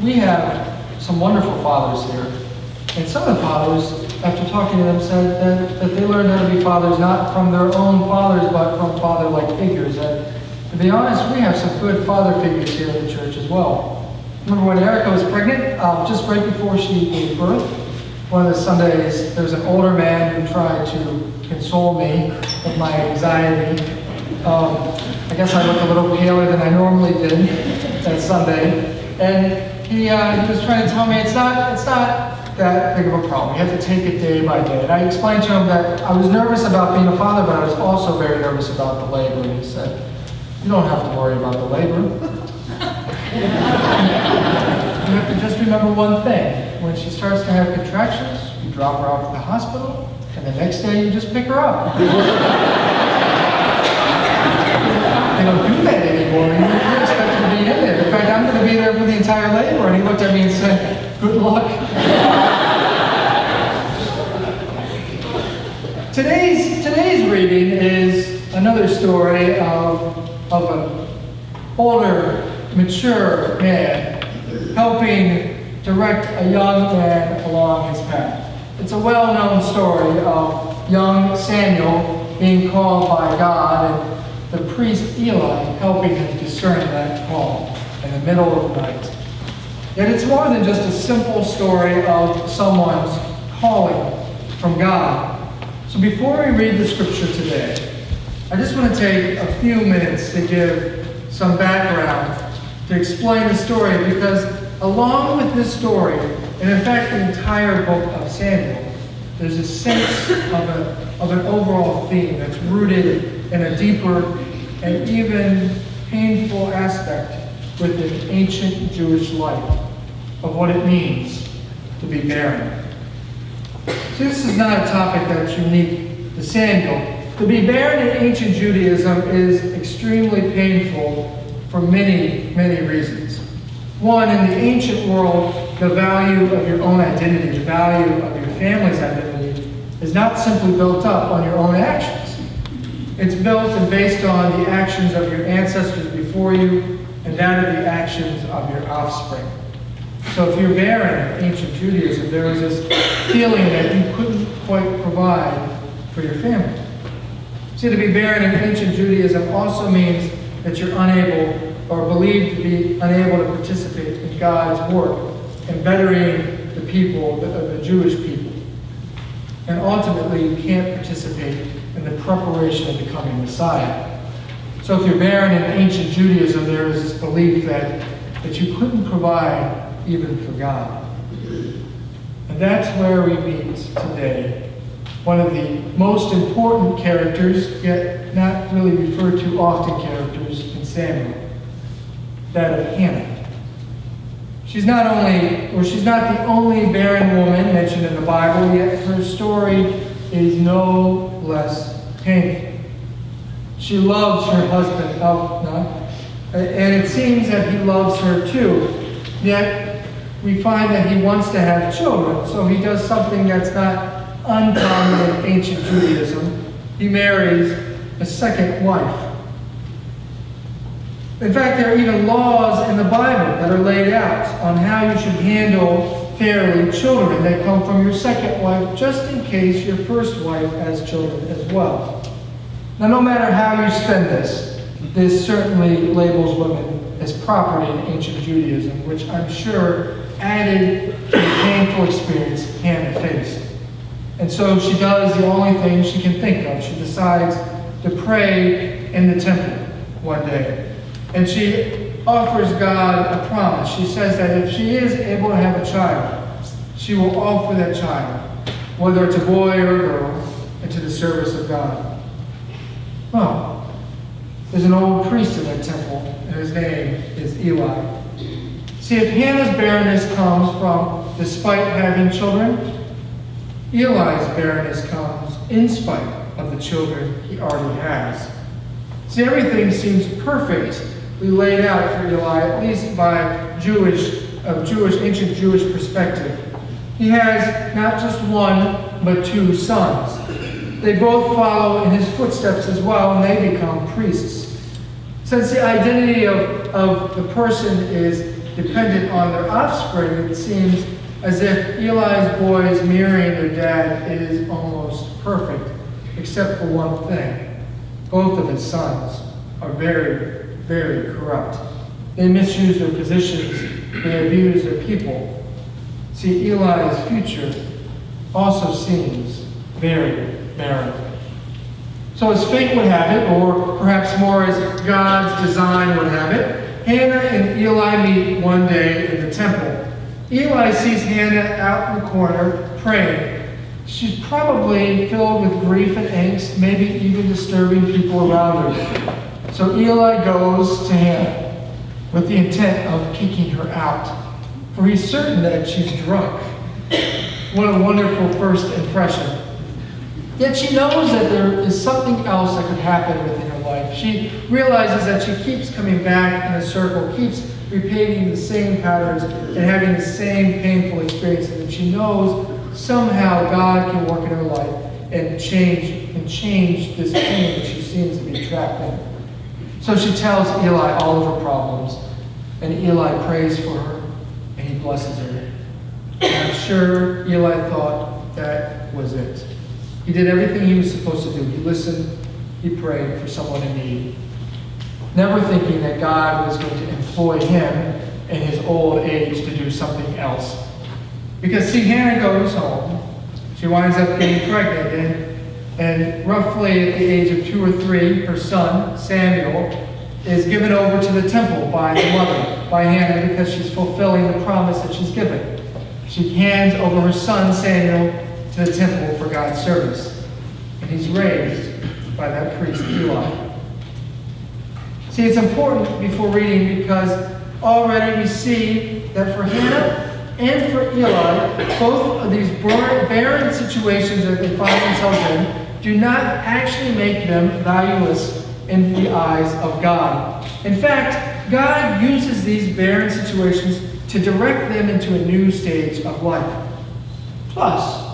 we have some wonderful fathers here. And some of the fathers, after talking to them, said that they learned how to be fathers not from their own fathers, but from father-like figures. And to be honest, we have some good father figures here in the church as well. Remember when Erica was pregnant, just right before she gave birth, one of the Sundays, there was an older man who tried to console me with my anxiety. I guess I looked a little paler than I normally did that Sunday. And he was trying to tell me it's not that big of a problem. You have to take it day by day. And I explained to him that I was nervous about being a father, but I was also very nervous about the labor. And he said, "You don't have to worry about the labor. You have to just remember one thing. When she starts to have contractions, you drop her off at the hospital, and the next day you just pick her up." They don't do that anymore. You're expected to be in there. In fact, I'm going to be there for the entire labor. And he looked at me and said, "Good luck." Today's reading is another story of an older, mature man helping direct a young man along his path. It's a well-known story of young Samuel being called by God and the priest Eli helping him discern that call in the middle of the night. Yet it's more than just a simple story of someone's calling from God. So before we read the scripture today, I just want to take a few minutes to give some background to explain the story, because along with this story, and in fact the entire book of Samuel, there's a sense of an overall theme that's rooted in a deeper and even painful aspect within ancient Jewish life of what it means to be barren. So this is not a topic that's unique to Samuel. To be barren in ancient Judaism is extremely painful for many, many reasons. One, in the ancient world, the value of your own identity, the value of your family's identity, is not simply built up on your own actions. It's built and based on the actions of your ancestors before you and that of the actions of your offspring. So if you're barren in ancient Judaism, there was this feeling that you couldn't quite provide for your family. See, to be barren in ancient Judaism also means that you're unable or believed to be unable to participate in God's work in bettering the people, the Jewish people. And ultimately, you can't participate in the preparation of becoming Messiah. So if you're barren in ancient Judaism, there is this belief that you couldn't provide even for God. And that's where we meet today. One of the most important characters, yet not really referred to often characters in Samuel, that of Hannah. She's not the only barren woman mentioned in the Bible, yet her story is no less painful. She loves her husband, Elkanah, and it seems that he loves her too. Yet we find that he wants to have children, so he does something that's not uncommon in ancient Judaism. He marries a second wife. In fact, there are even laws in the Bible that are laid out on how you should handle fairly children that come from your second wife, just in case your first wife has children as well. Now, no matter how you spend this certainly labels women as property in ancient Judaism, which I'm sure added to the painful experience Hannah faced. And so she does the only thing she can think of. She decides to pray in the temple one day. And she offers God a promise. She says that if she is able to have a child, she will offer that child, whether it's a boy or a girl, into the service of God. Well, there's an old priest in that temple, and his name is Eli. See, if Hannah's barrenness comes from despite having children, Eli's barrenness comes in spite of the children he already has. See, everything seems perfectly laid out for Eli, at least by ancient Jewish perspective. He has not just one, but two sons. They both follow in his footsteps as well, and they become priests. Since the identity of the person is dependent on their offspring, it seems as if Eli's boys marrying their dad is almost perfect, except for one thing. Both of his sons are very, very corrupt. They misuse their positions. They abuse their people. See, Eli's future also seems very barren. So as fate would have it, or perhaps more as God's design would have it, Hannah and Eli meet one day in the temple. Eli sees Hannah out in the corner praying. She's probably filled with grief and angst, maybe even disturbing people around her. So Eli goes to Hannah with the intent of kicking her out, for he's certain that she's drunk. What a wonderful first impression. Yet she knows that there is something else that could happen within her life. She realizes that she keeps coming back in a circle, keeps repeating the same patterns and having the same painful experiences. And she knows somehow God can work in her life and change this pain that she seems to be trapped in. So she tells Eli all of her problems, and Eli prays for her, and he blesses her. And I'm sure Eli thought that was it. He did everything he was supposed to do. He listened, he prayed for someone in need, never thinking that God was going to employ him in his old age to do something else. Because see, Hannah goes home. She winds up getting pregnant, and roughly at the age of 2 or 3, her son, Samuel, is given over to the temple by the mother, by Hannah, because she's fulfilling the promise that she's given. She hands over her son, Samuel, to the temple for God's service. And he's raised by that priest, Eli. See, it's important before reading because already we see that for Hannah and for Eli, both of these barren situations that they find themselves in do not actually make them valueless in the eyes of God. In fact, God uses these barren situations to direct them into a new stage of life. Plus,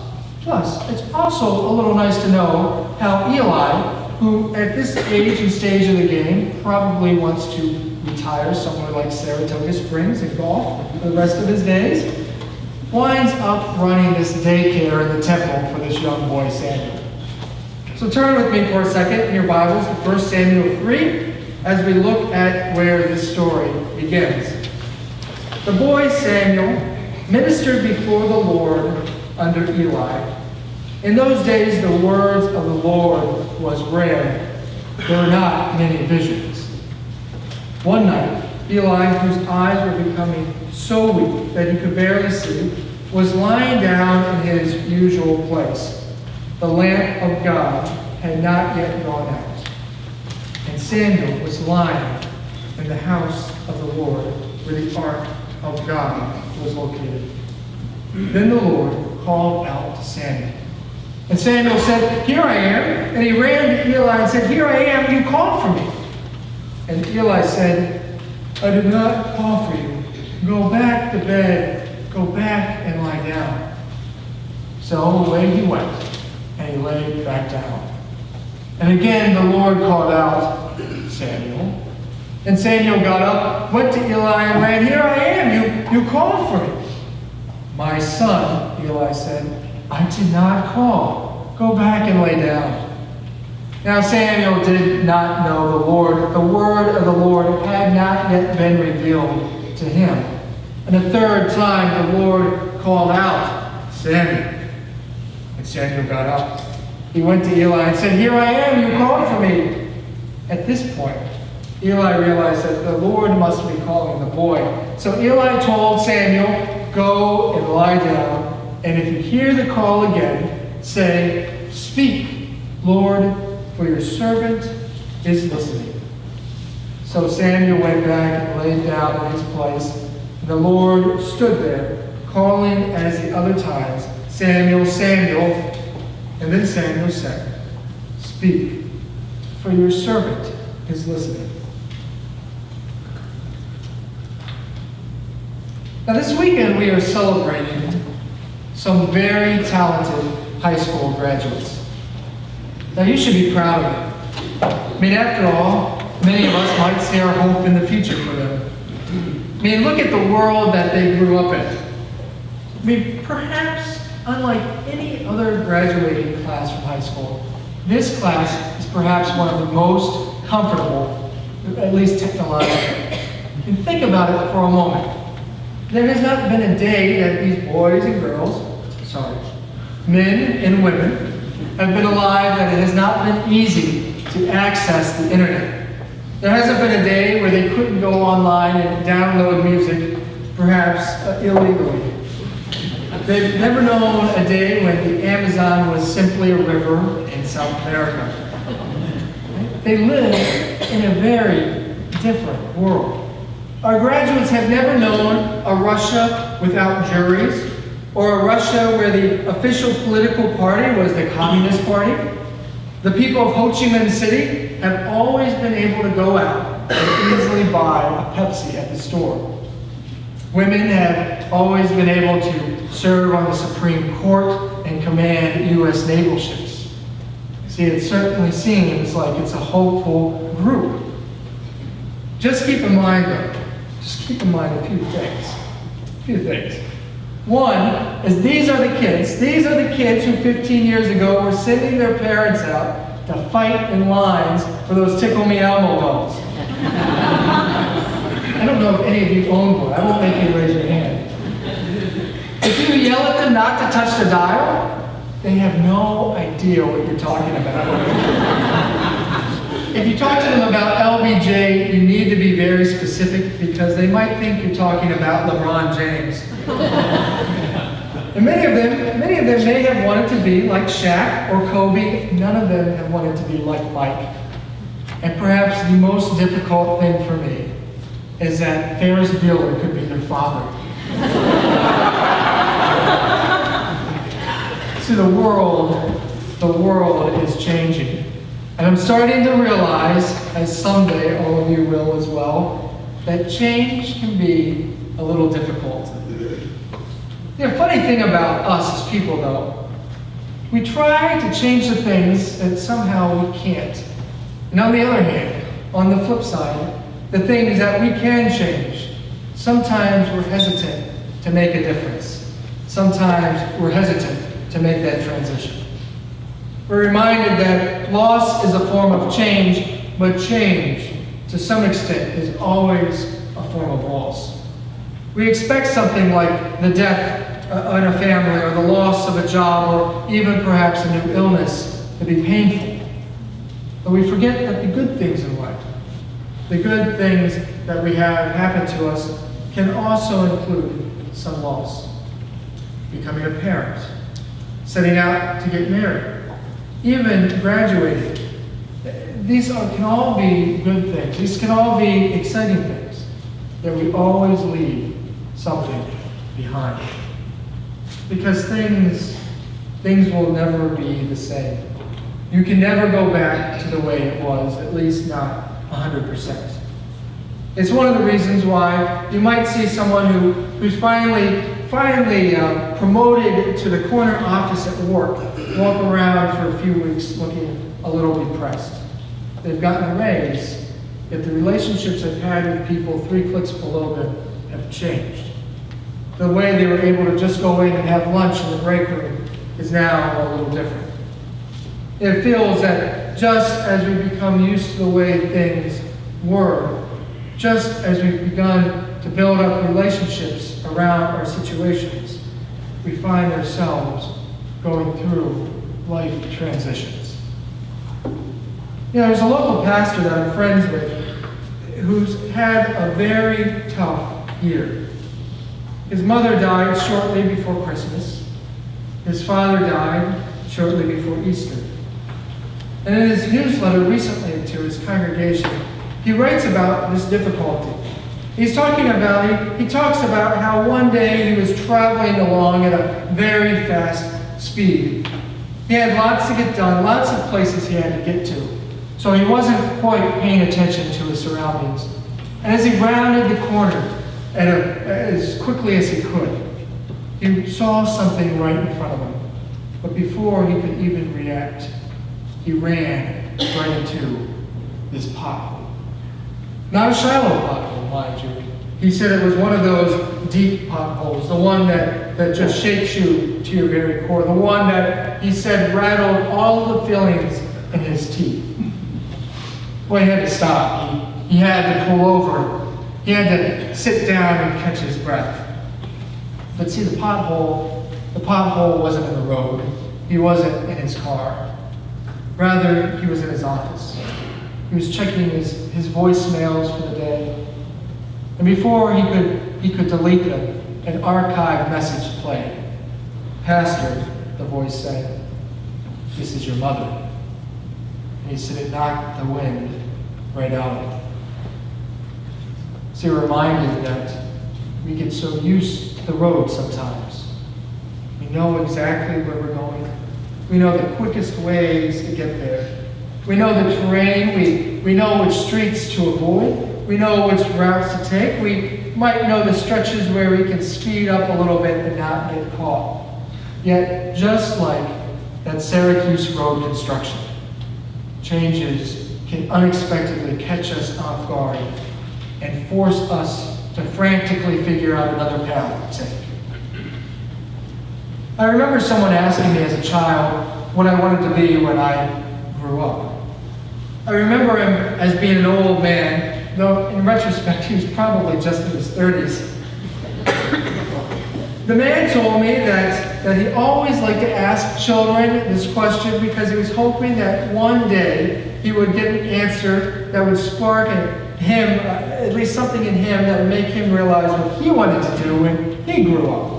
it's also a little nice to know how Eli, who at this age and stage of the game probably wants to retire somewhere like Saratoga Springs and golf for the rest of his days, winds up running this daycare in the temple for this young boy, Samuel. So turn with me for a second in your Bibles to 1 Samuel 3 as we look at where this story begins. The boy Samuel ministered before the Lord under Eli. In those days, the words of the Lord was rare. There were not many visions. One night, Eli, whose eyes were becoming so weak that he could barely see, was lying down in his usual place. The lamp of God had not yet gone out. And Samuel was lying in the house of the Lord, where the ark of God was located. Then the Lord called out to Samuel. And Samuel said, "Here I am." And he ran to Eli and said, "Here I am, you called for me." And Eli said, "I did not call for you. Go back to bed. Go back and lie down." So away he went, and he lay back down. And again the Lord called out, "Samuel." And Samuel got up, went to Eli and ran, "Here I am, you called for me." "My son," Eli said, "I did not call. Go back and lay down." Now Samuel did not know the Lord. The word of the Lord had not yet been revealed to him. And the third time the Lord called out, "Samuel." And Samuel got up. He went to Eli and said, "Here I am, you called for me." At this point, Eli realized that the Lord must be calling the boy. So Eli told Samuel, "Go and lie down. And if you hear the call again, say, 'Speak, Lord, for your servant is listening.'" So Samuel went back and laid down in his place. And the Lord stood there, calling as the other times, "Samuel, Samuel." And then Samuel said, "Speak, for your servant is listening." Now this weekend we are celebrating some very talented high school graduates. Now you should be proud of them. I mean, after all, many of us might see our hope in the future for them. I mean, look at the world that they grew up in. I mean, perhaps unlike any other graduating class from high school, this class is perhaps one of the most comfortable, at least technologically. And think about it for a moment. There has not been a day that these boys and girls, men and women, have been alive that it has not been easy to access the internet. There hasn't been a day where they couldn't go online and download music, perhaps illegally. They've never known a day when the Amazon was simply a river in South America. They live in a very different world. Our graduates have never known a Russia without juries, or a Russia where the official political party was the Communist Party. The people of Ho Chi Minh City have always been able to go out and easily buy a Pepsi at the store. Women have always been able to serve on the Supreme Court and command U.S. naval ships. See, it certainly seems like it's a hopeful group. Just keep in mind, though, a few things. One is these are the kids who 15 years ago were sending their parents out to fight in lines for those Tickle Me Elmo dolls. I don't know if any of you own one. I won't make you raise your hand. If you yell at them not to touch the dial, they have no idea what you're talking about. If you talk to them about LBJ, you need to be very specific because they might think you're talking about LeBron James. And many of them may have wanted to be like Shaq or Kobe. None of them have wanted to be like Mike. And perhaps the most difficult thing for me is that Ferris Bueller could be their father. See, the world is changing. And I'm starting to realize, as someday all of you will as well, that change can be a little difficult. The funny thing about us as people, though, we try to change the things that somehow we can't. And on the other hand, on the flip side, the things that we can change, sometimes we're hesitant to make a difference. Sometimes we're hesitant to make that transition. We're reminded that loss is a form of change, but change, to some extent, is always a form of loss. We expect something like the death in a family, or the loss of a job, or even perhaps a new illness to be painful. But we forget that the good things in life, the good things that we have happen to us, can also include some loss. Becoming a parent, setting out to get married, even graduating. These can all be good things. These can all be exciting things. Yet we always leave something behind. Because things will never be the same. You can never go back to the way it was, at least not 100%. It's one of the reasons why you might see someone who's finally promoted to the corner office at work, walk around for a few weeks looking a little depressed. They've gotten a raise, yet the relationships they've had with people 3 clicks below them have changed. The way they were able to just go in and have lunch in the break room is now a little different. It feels that just as we become used to the way things were, just as we've begun to build up relationships around our situations, we find ourselves going through life transitions. You know, there's a local pastor that I'm friends with who's had a very tough year. His mother died shortly before Christmas. His father died shortly before Easter. And in his newsletter recently to his congregation, he writes about this difficulty. He talks about how one day he was traveling along at a very fast speed. He had lots to get done, lots of places he had to get to. So he wasn't quite paying attention to his surroundings. And as he rounded the corner as quickly as he could, he saw something right in front of him. But before he could even react, he ran right into this pothole. Not a shallow pothole, mind you, He said it was one of those deep potholes, the one that just shakes you to your very core, the one that, he said, rattled all the fillings in his teeth. Well, he had to stop. He had to pull over. He had to sit down and catch his breath. But see, the pothole wasn't in the road. He wasn't in his car. Rather, he was in his office. He was checking his voicemails for the day. And before he could delete them, an archived message played. "Pastor," the voice said, "this is your mother." And he said it knocked the wind right out of him. See, we're reminded that we get so used to the road sometimes. We know exactly where we're going. We know the quickest ways to get there. We know the terrain. We know which streets to avoid. We know which routes to take. We might know the stretches where we can speed up a little bit and not get caught. Yet, just like that Syracuse road construction, changes can unexpectedly catch us off guard and force us to frantically figure out another path to take. I remember someone asking me as a child what I wanted to be when I grew up. I remember him as being an old man, though in retrospect he was probably just in his 30s. The man told me that he always liked to ask children this question because he was hoping that one day he would get an answer that would spark in him, at least something in him that would make him realize what he wanted to do when he grew up.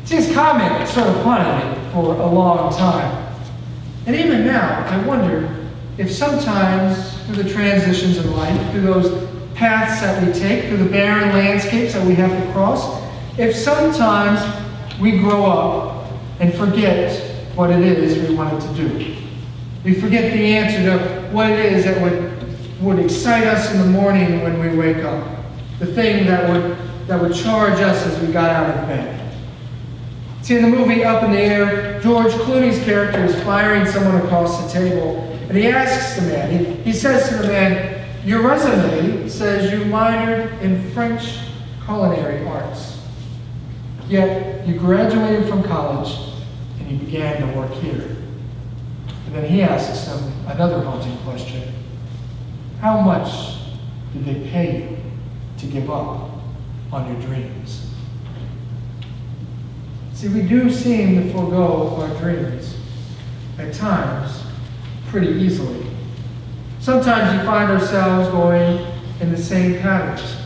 See, his comment sort of haunted me for a long time. And even now, I wonder if sometimes through the transitions in life, through those paths that we take, through the barren landscapes that we have to cross, if sometimes we grow up and forget what it is we wanted to do. We forget the answer to what it is that would excite us in the morning when we wake up. The thing that would charge us as we got out of bed. See, in the movie Up in the Air, George Clooney's character is firing someone across the table, and he asks the man, he says to the man, "Your resume says you minored in French culinary arts, yet you graduated from college and you began to work here." And then he asks him another haunting question. How much did they pay you to give up on your dreams? See, we do seem to forego our dreams at times pretty easily. Sometimes we find ourselves going in the same patterns,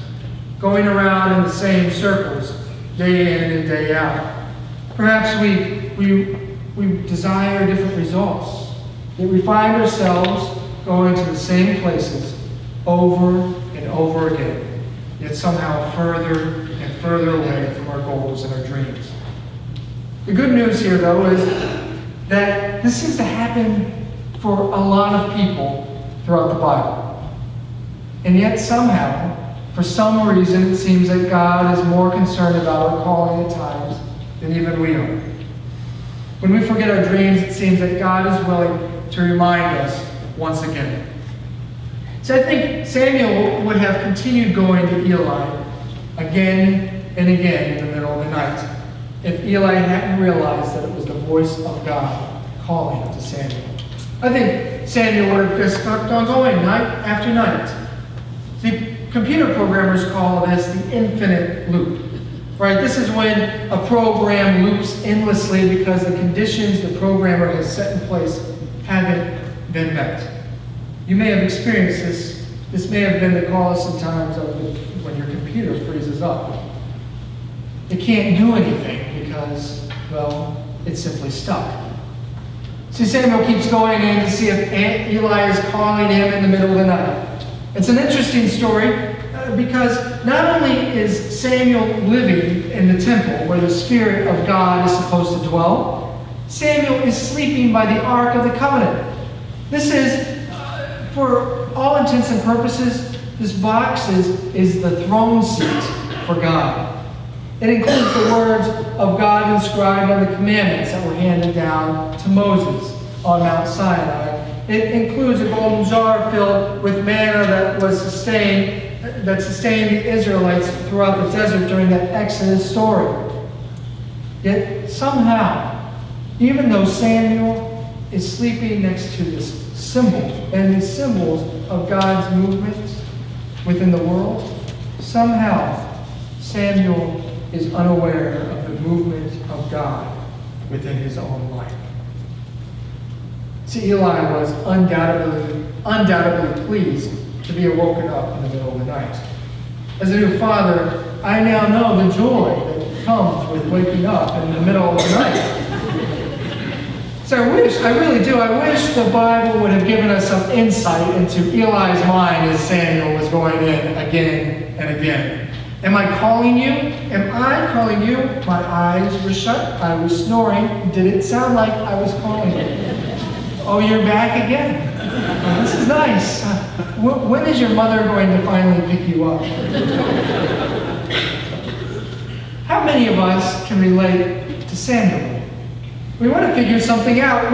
going around in the same circles, day in and day out. Perhaps we desire different results, yet we find ourselves going to the same places over and over again, yet somehow further and further away from our goals and our dreams. The good news here, though, is that this seems to happen for a lot of people throughout the Bible. And yet somehow, for some reason, it seems that God is more concerned about our calling at times than even we are. When we forget our dreams, it seems that God is willing to remind us once again. So I think Samuel would have continued going to Eli again and again in the middle of the night if Eli hadn't realized that it was the voice of God calling to Samuel. I think Samuel would have just kept on going night after night. See, computer programmers call this the infinite loop. Right? This is when a program loops endlessly because the conditions the programmer has set in place haven't been met. You may have experienced this. This may have been the cause sometimes of when your computer freezes up. It can't do anything because, well, it's simply stuck. See, Samuel keeps going in to see if Eli is calling him in the middle of the night. It's an interesting story because not only is Samuel living in the temple where the Spirit of God is supposed to dwell, Samuel is sleeping by the Ark of the Covenant. This is, for all intents and purposes, this box is the throne seat for God. It includes the words of God inscribed on the commandments that were handed down to Moses on Mount Sinai. It includes a golden jar filled with manna that was sustained that sustained the Israelites throughout the desert during that Exodus story. Yet somehow, even though Samuel is sleeping next to this symbol and these symbols of God's movements within the world, somehow Samuel is unaware of the movement of God within his own life. See, Eli was undoubtedly pleased to be awoken up in the middle of the night. As a new father, I now know the joy that comes with waking up in the middle of the night. So I really do, I wish the Bible would have given us some insight into Eli's mind as Samuel was going in again and again. Am I calling you? Am I calling you? My eyes were shut. I was snoring. Did it sound like I was calling you? Oh, you're back again. Oh, this is nice. When is your mother going to finally pick you up? How many of us can relate to Samuel? We want to figure something out.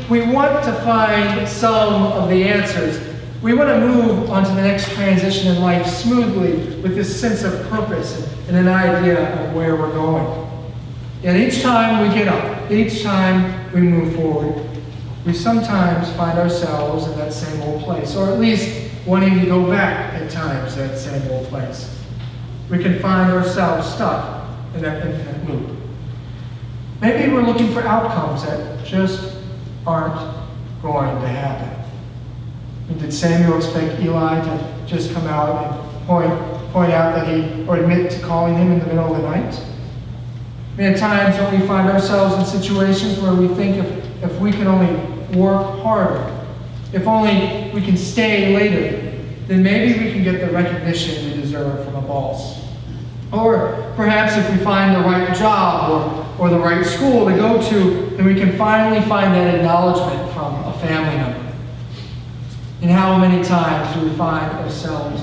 We want to find some of the answers. We want to move on to the next transition in life smoothly with this sense of purpose and an idea of where we're going. Yet each time we get up, each time we move forward, we sometimes find ourselves in that same old place, or at least wanting to go back at times to that same old place. We can find ourselves stuck in that infinite loop. Maybe we're looking for outcomes that just aren't going to happen. And did Samuel expect Eli to just come out and point out that or admit to calling him in the middle of the night? At times when we find ourselves in situations where we think if we can only work harder, if only we can stay later, then maybe we can get the recognition we deserve from a boss. Or perhaps if we find the right job or the right school to go to, then we can finally find that acknowledgement from a family member. And how many times do we find ourselves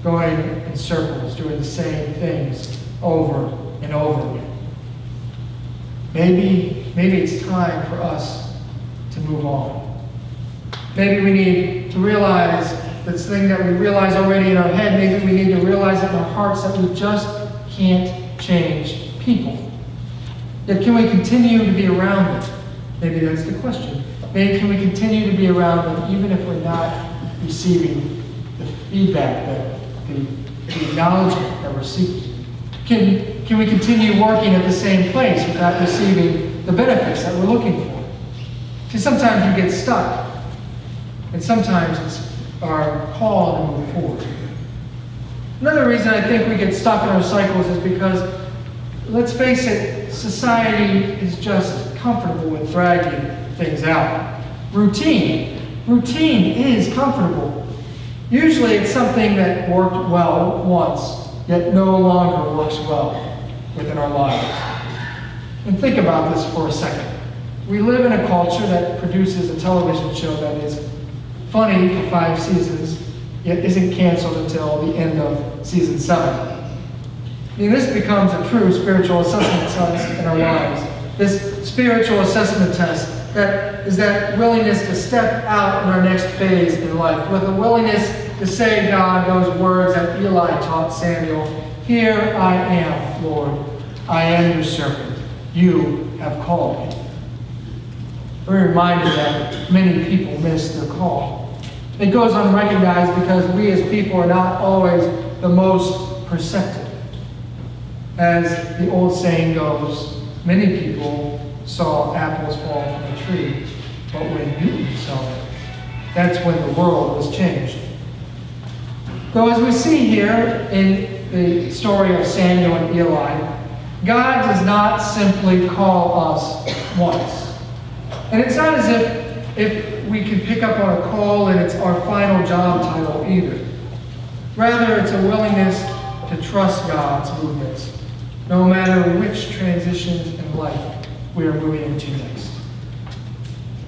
going in circles, doing the same things over and over again? Maybe it's time for us to move on. Maybe we need to realize this thing that we realize already in our head. Maybe we need to realize it in our hearts that we just can't change people. Yet can we continue to be around them? Maybe that's the question. Maybe can we continue to be around them even if we're not receiving the feedback, the acknowledgement that we're seeking? Can we continue working at the same place without receiving the benefits that we're looking for? See, sometimes we get stuck, and sometimes it's our call to move forward. Another reason I think we get stuck in our cycles is because, let's face it, society is just comfortable with dragging things out. Routine is comfortable. Usually it's something that worked well once, yet no longer works well within our lives. And think about this for a second. We live in a culture that produces a television show that is funny for 5 seasons, yet isn't canceled until the end of season 7. I mean, this becomes a true spiritual assessment test in our lives. This spiritual assessment test that is that willingness to step out in our next phase in life, with a willingness to say, God, those words that Eli taught Samuel, "Here I am, Lord. I am your servant. You have called me." We're reminded that many people miss their call. It goes unrecognized because we as people are not always the most perceptive. As the old saying goes, many people saw apples fall from a tree, but when Newton saw it, that's when the world was changed. Though as we see here in the story of Samuel and Eli, God does not simply call us once. And it's not as if we can pick up on a call and it's our final job title either. Rather, it's a willingness to trust God's movements, no matter which transitions in life we are moving into next.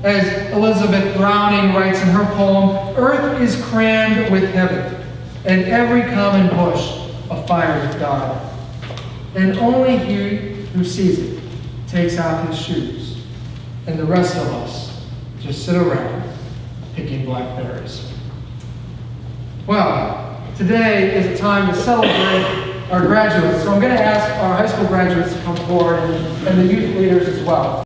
As Elizabeth Browning writes in her poem, "Earth is crammed with heaven, and every common bush afire with God. And only he who sees it takes off his shoes, and the rest of us just sit around picking blackberries." Well, today is a time to celebrate our graduates. So I'm going to ask our high school graduates to come forward and the youth leaders as well.